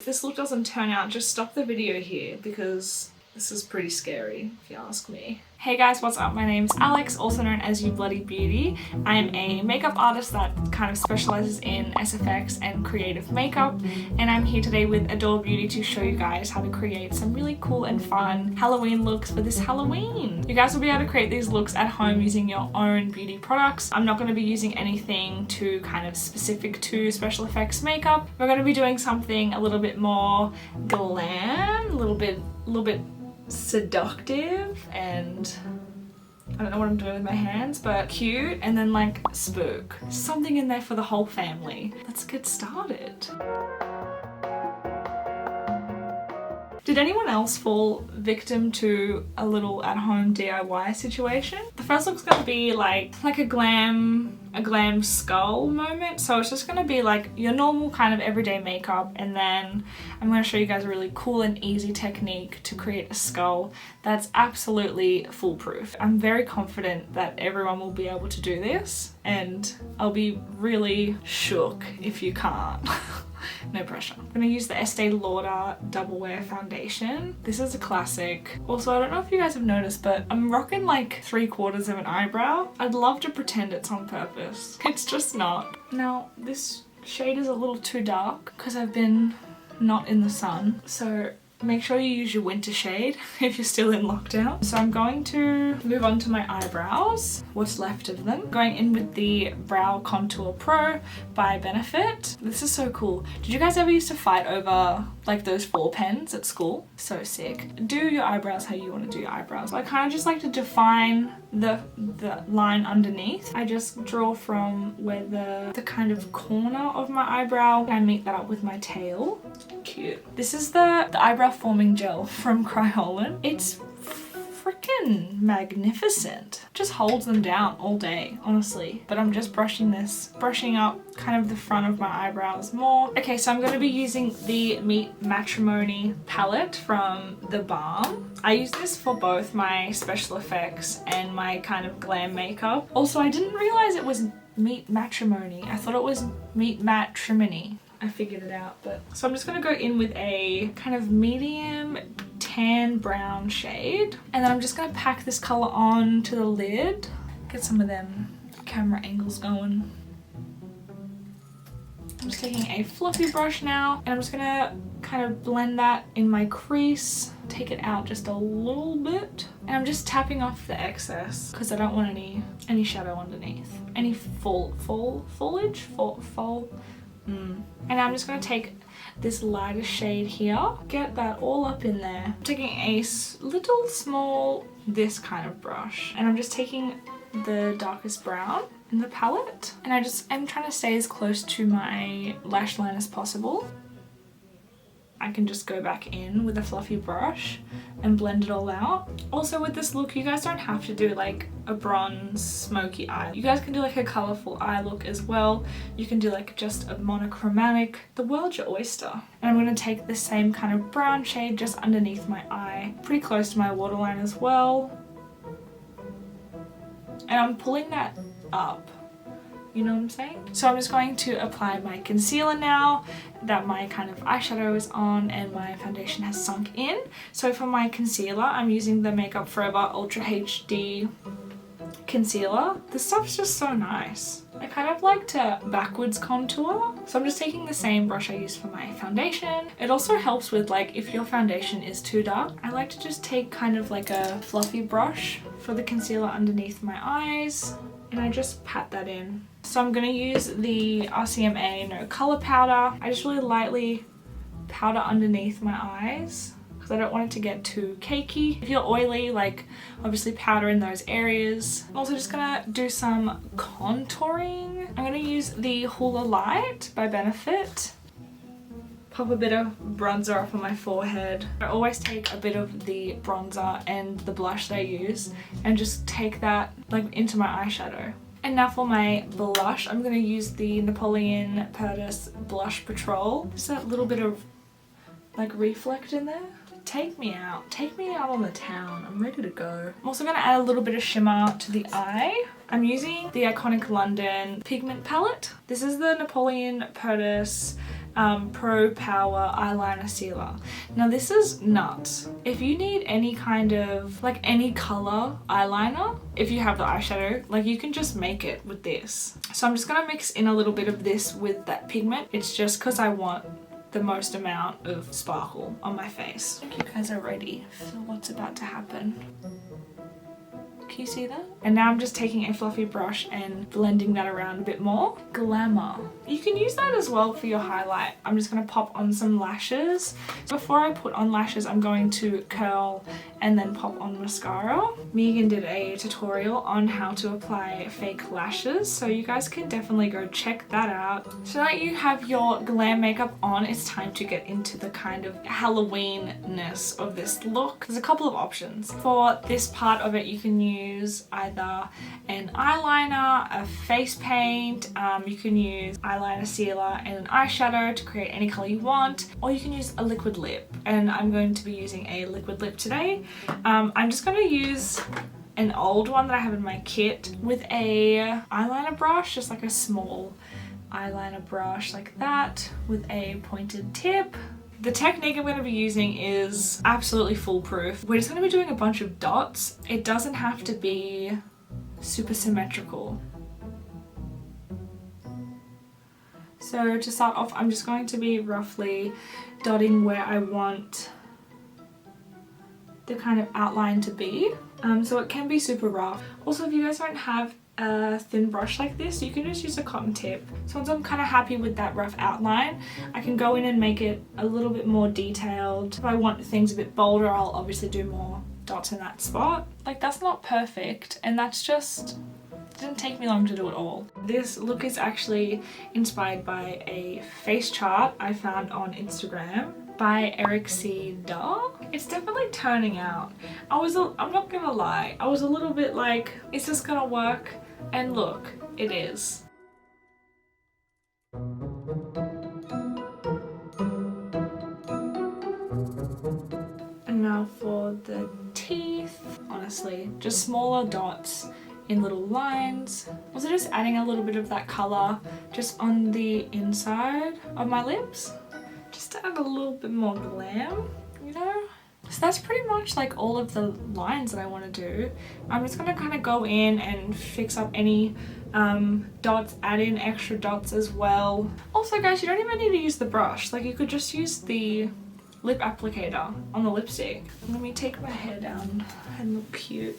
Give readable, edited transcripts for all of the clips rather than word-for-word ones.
If this look doesn't turn out, just stop the video here because this is pretty scary if you ask me. Hey guys, what's up? My name's Alex, also known as You Bloody Beauty. I'm a makeup artist that kind of specializes in SFX and creative makeup, and I'm here today with Adore Beauty to show you guys how to create some really cool and fun Halloween looks for this Halloween. You guys will be able to create these looks at home using your own beauty products. I'm not going to be using anything too kind of specific to special effects makeup. We're going to be doing something a little bit more glam, a little bit seductive, and I don't know what I'm doing with my hands, but cute, and then like spook. Something in there for the whole family. Let's get started. Did anyone else fall victim to a little at-home DIY situation? The first look's gonna be like a glam skull moment. So it's just gonna be like your normal kind of everyday makeup, and then I'm gonna show you guys a really cool and easy technique to create a skull that's absolutely foolproof. I'm very confident that everyone will be able to do this, and I'll be really shook if you can't. No pressure. I'm gonna use the Estee Lauder Double Wear Foundation. This is a classic. Also, I don't know if you guys have noticed, but I'm rocking like 3/4 of an eyebrow. I'd love to pretend it's on purpose. It's just not. Now, this shade is a little too dark because I've been not in the sun. So make sure you use your winter shade if you're still in lockdown. So I'm going to move on to my eyebrows, what's left of them. Going in with the Brow Contour Pro by Benefit. This is so cool. Did you guys ever used to fight over like those 4 pens at school? So sick. Do your eyebrows how you want to do your eyebrows. I kind of just like to define the line underneath. I just draw from where the kind of corner of my eyebrow, and I meet that up with my tail. Cute. This is the eyebrow forming gel from Kryolan. It's freaking magnificent. Just holds them down all day, honestly. But I'm just brushing up kind of the front of my eyebrows more. Okay, so I'm going to be using the Meet Matrimony palette from The Balm. I use this for both my special effects and my kind of glam makeup. Also, I didn't realize it was Meet Matrimony. I thought it was Meet Matrimony. I figured it out, but so I'm just gonna go in with a kind of medium tan brown shade, and then I'm just gonna pack this color on to the lid. Get some of them camera angles going. I'm just taking a fluffy brush now, and I'm just gonna kind of blend that in my crease, take it out just a little bit, and I'm just tapping off the excess because I don't want any shadow underneath, any foliage. And I'm just going to take this lighter shade here, get that all up in there. I'm taking a little small, this kind of brush, and I'm just taking the darkest brown in the palette, and I'm trying to stay as close to my lash line as possible. I can just go back in with a fluffy brush and blend it all out. Also with this look, you guys don't have to do like a bronze smoky eye. You guys can do like a colorful eye look as well. You can do like just a monochromatic. The world's your oyster. And I'm going to take the same kind of brown shade just underneath my eye, pretty close to my waterline as well. And I'm pulling that up. You know what I'm saying? So I'm just going to apply my concealer now that my kind of eyeshadow is on and my foundation has sunk in. So for my concealer, I'm using the Makeup Forever Ultra HD concealer. This stuff's just so nice. I kind of like to backwards contour. So I'm just taking the same brush I used for my foundation. It also helps with like if your foundation is too dark. I like to just take kind of like a fluffy brush for the concealer underneath my eyes, and I just pat that in. So I'm going to use the RCMA No Color Powder. I just really lightly powder underneath my eyes because I don't want it to get too cakey. If you're oily, like obviously powder in those areas. I'm also just going to do some contouring. I'm going to use the Hoola Light by Benefit. Pop a bit of bronzer up on my forehead. I always take a bit of the bronzer and the blush that I use and just take that like into my eyeshadow. And now for my blush, I'm going to use the Napoleon Perdis Blush Patrol. Just that little bit of like reflect in there. Take me out on the town. I'm ready to go. I'm also going to add a little bit of shimmer to the eye. I'm using the Iconic London Pigment Palette. This is the Napoleon Perdis Pro Power Eyeliner Sealer. Now this is nuts. If you need any kind of, like any color eyeliner, if you have the eyeshadow, like you can just make it with this. So I'm just gonna mix in a little bit of this with that pigment. It's just because I want the most amount of sparkle on my face. I think you guys are ready for what's about to happen. Can you see that? And now I'm just taking a fluffy brush and blending that around a bit more. Glamour. You can use that as well for your highlight. I'm just going to pop on some lashes. Before I put on lashes, I'm going to curl and then pop on mascara. Megan did a tutorial on how to apply fake lashes, so you guys can definitely go check that out. So that you have your glam makeup on, it's time to get into the kind of Halloween-ness of this look. There's a couple of options. For this part of it, you can use either an eyeliner, a face paint, you can use eyeliner sealer and an eyeshadow to create any color you want, or you can use a liquid lip, and I'm going to be using a liquid lip today. I'm just going to use an old one that I have in my kit with a eyeliner brush, just like a small eyeliner brush like that with a pointed tip. The technique I'm going to be using is absolutely foolproof. We're just going to be doing a bunch of dots. It doesn't have to be super symmetrical. So to start off, I'm just going to be roughly dotting where I want the kind of outline to be. So it can be super rough. Also, if you guys don't have a thin brush like this, you can just use a cotton tip. So once I'm kind of happy with that rough outline, I can go in and make it a little bit more detailed. If I want things a bit bolder, I'll obviously do more dots in that spot. Like, that's not perfect, and that's just, it didn't take me long to do it all. This look is actually inspired by a face chart I found on Instagram by Eric C. Daw. It's definitely turning out. I'm not gonna lie, I was a little bit like, is this gonna work? And look, it is. And now for the teeth. Honestly, just smaller dots in little lines. Also just adding a little bit of that color just on the inside of my lips, just to add a little bit more glam, you know? So that's pretty much like all of the lines that I want to do. I'm just going to kind of go in and fix up any dots, add in extra dots as well. Also guys, you don't even need to use the brush. Like, you could just use the lip applicator on the lipstick. Let me take my hair down and look cute.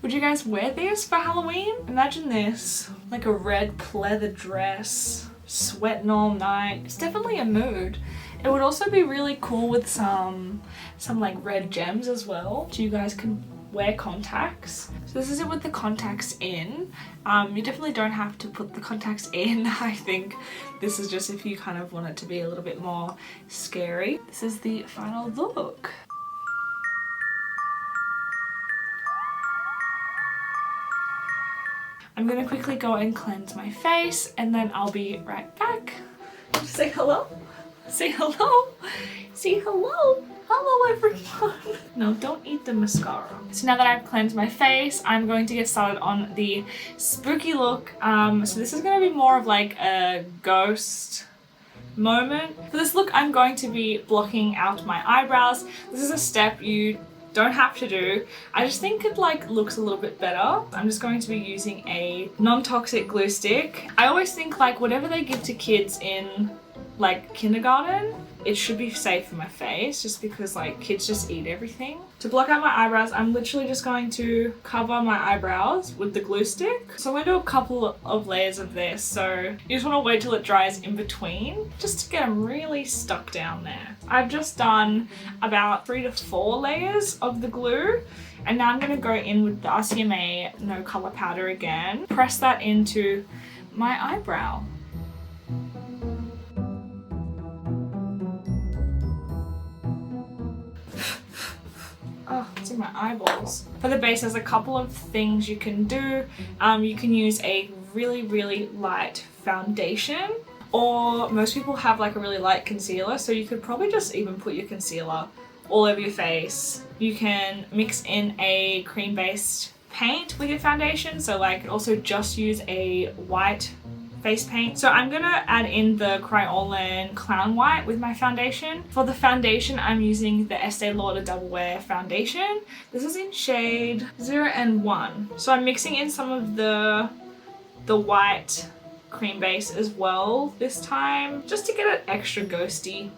Would you guys wear this for Halloween? Imagine this, like a red pleather dress, sweating all night. It's definitely a mood. It would also be really cool with some like red gems as well. So you guys can wear contacts. So this is it with the contacts in. You definitely don't have to put the contacts in. I think this is just if you kind of want it to be a little bit more scary. This is the final look. I'm gonna quickly go and cleanse my face, and then I'll be right back. Say hello. Say hello. Say hello. Hello everyone. No, don't eat the mascara. So now that I've cleansed my face, I'm going to get started on the spooky look. So this is going to be more of like a ghost moment. For this look, I'm going to be blocking out my eyebrows. This is a step you don't have to do. I just think it like looks a little bit better. I'm just going to be using a non-toxic glue stick. I always think like whatever they give to kids in like kindergarten, it should be safe for my face, just because like kids just eat everything. To block out my eyebrows, I'm literally just going to cover my eyebrows with the glue stick. So I'm going to do a couple of layers of this, so you just want to wait till it dries in between, just to get them really stuck down there. I've just done about 3 to 4 layers of the glue, and now I'm going to go in with the RCMA No Color Powder again. Press that into my eyebrow. Oh, it's in my eyeballs. For the base, there's a couple of things you can do. You can use a really, really light foundation, or most people have like a really light concealer, so you could probably just even put your concealer all over your face. You can mix in a cream-based paint with your foundation, so like also just use a white face paint. So I'm gonna add in the Kryolan Clown White with my foundation. For the foundation, I'm using the Estee Lauder Double Wear foundation. This is in shade 0 and 1. So I'm mixing in some of the white cream base as well this time, just to get it extra ghosty.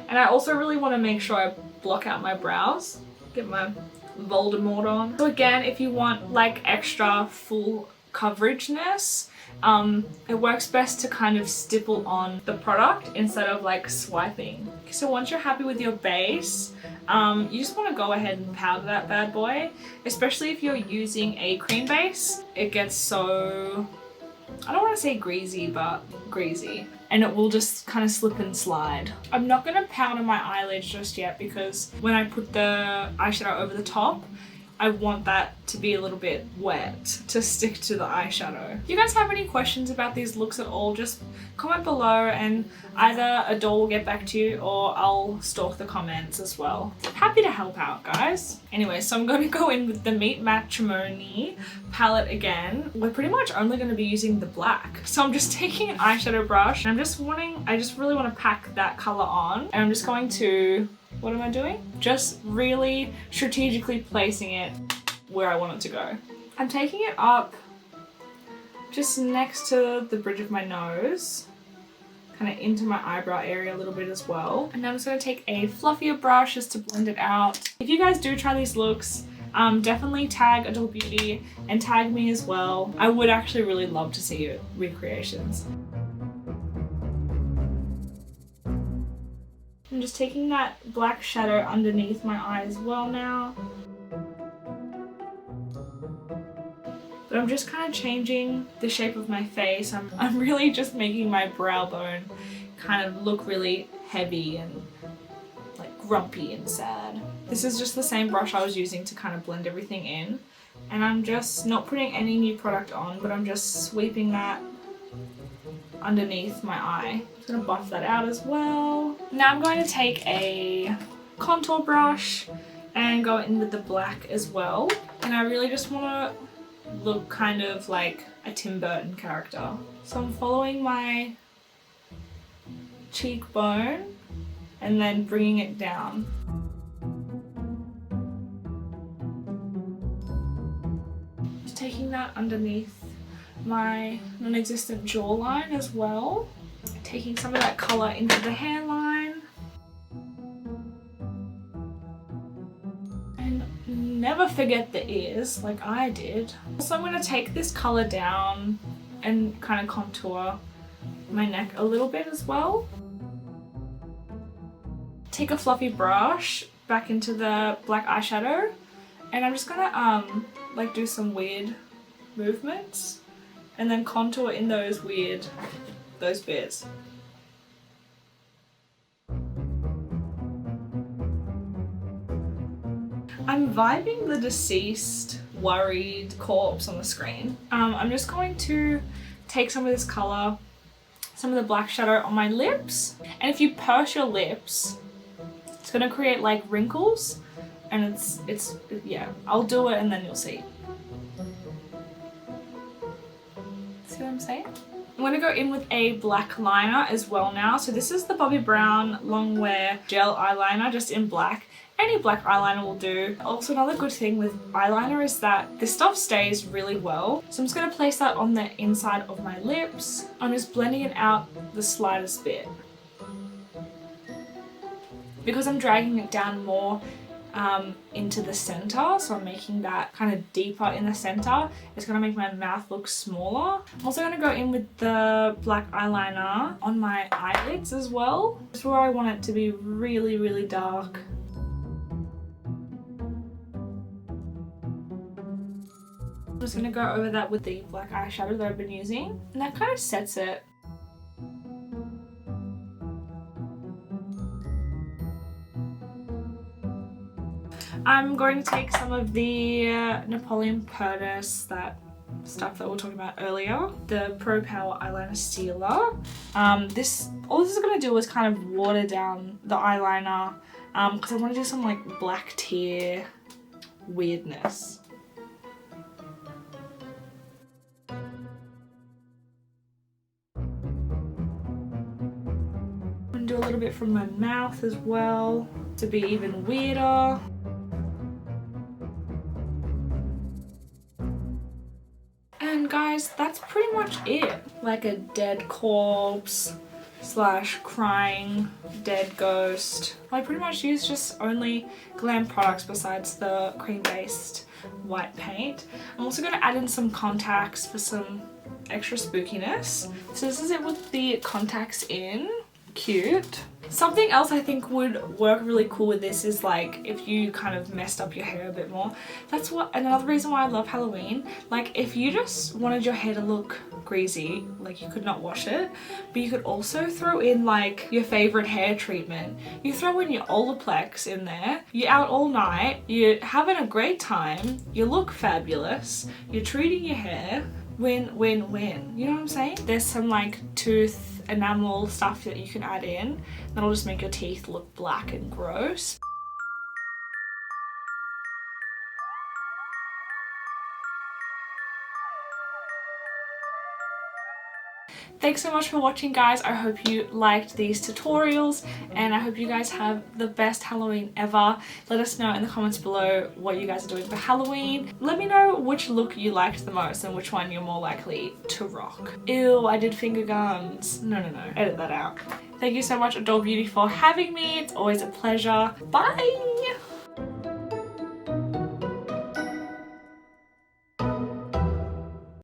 And I also really want to make sure I block out my brows, get my Voldemort on. So again, if you want like extra full coverageness, it works best to kind of stipple on the product instead of like swiping. So once you're happy with your base, you just want to go ahead and powder that bad boy, especially if you're using a cream base. It gets so, I don't want to say greasy, but greasy, and it will just kind of slip and slide. I'm not going to powder my eyelids just yet because when I put the eyeshadow over the top, I want that to be a little bit wet to stick to the eyeshadow. If you guys have any questions about these looks at all, just comment below and either Adore will get back to you or I'll stalk the comments as well. Happy to help out, guys. Anyway, so I'm going to go in with the Meet Matrimony palette again. We're pretty much only going to be using the black. So I'm just taking an eyeshadow brush and I just really want to pack that color on, and I'm just going to, what am I doing? Just really strategically placing it where I want it to go. I'm taking it up just next to the bridge of my nose, kind of into my eyebrow area a little bit as well. And now I'm just going to take a fluffier brush just to blend it out. If you guys do try these looks, definitely tag Adore Beauty and tag me as well. I would actually really love to see your recreations. I'm just taking that black shadow underneath my eye as well now. But I'm just kind of changing the shape of my face. I'm really just making my brow bone kind of look really heavy and like grumpy and sad. This is just the same brush I was using to kind of blend everything in. And I'm just not putting any new product on, but I'm just sweeping that underneath my eye. Just gonna buff that out as well. Now I'm going to take a contour brush and go in with the black as well. And I really just want to look kind of like a Tim Burton character. So I'm following my cheekbone and then bringing it down. Just taking that underneath my non-existent jawline as well. Taking some of that colour into the hairline. And never forget the ears like I did. So I'm going to take this colour down and kind of contour my neck a little bit as well. Take a fluffy brush back into the black eyeshadow and I'm just going to like do some weird movements and then contour in those bits. I'm vibing the deceased, worried corpse on the screen. I'm just going to take some of this colour, some of the black shadow on my lips. And if you purse your lips, it's going to create like wrinkles. And it's yeah, I'll do it and then you'll see. See what I'm saying? I'm going to go in with a black liner as well now. So this is the Bobbi Brown Longwear Gel Eyeliner, just in black. Any black eyeliner will do. Also, another good thing with eyeliner is that this stuff stays really well. So I'm just going to place that on the inside of my lips. I'm just blending it out the slightest bit. Because I'm dragging it down more into the center, so I'm making that kind of deeper in the center. It's going to make my mouth look smaller. I'm also going to go in with the black eyeliner on my eyelids as well. That's where I want it to be really, really dark. I'm just going to go over that with the black eyeshadow that I've been using, and that kind of sets it. I'm going to take some of the Napoleon Perdis, that stuff that we were talking about earlier, the Pro Power Eyeliner Sealer. All this is going to do is kind of water down the eyeliner because I want to do some like black tear weirdness. a little bit from my mouth as well to be even weirder. And guys, that's pretty much it. Like a dead corpse slash crying dead ghost. I pretty much use just only glam products besides the cream based white paint. I'm also going to add in some contacts for some extra spookiness. So this is it with the contacts in. Cute. Something else I think would work really cool with this is like if you kind of messed up your hair a bit more. That's what another reason why I love Halloween. Like if you just wanted your hair to look greasy, like you could not wash it, but you could also throw in like your favorite hair treatment. You throw in your Olaplex in there, you're out all night, you're having a great time, you look fabulous, you're treating your hair. Win, win, win. You know what I'm saying? There's some like tooth enamel stuff that you can add in that'll just make your teeth look black and gross. Thanks so much for watching, guys. I hope you liked these tutorials and I hope you guys have the best Halloween ever. Let us know in the comments below what you guys are doing for Halloween. Let me know which look you liked the most and which one you're more likely to rock. Ew, I did finger guns. No, edit that out. Thank you so much, Adore Beauty, for having me. It's always a pleasure. Bye!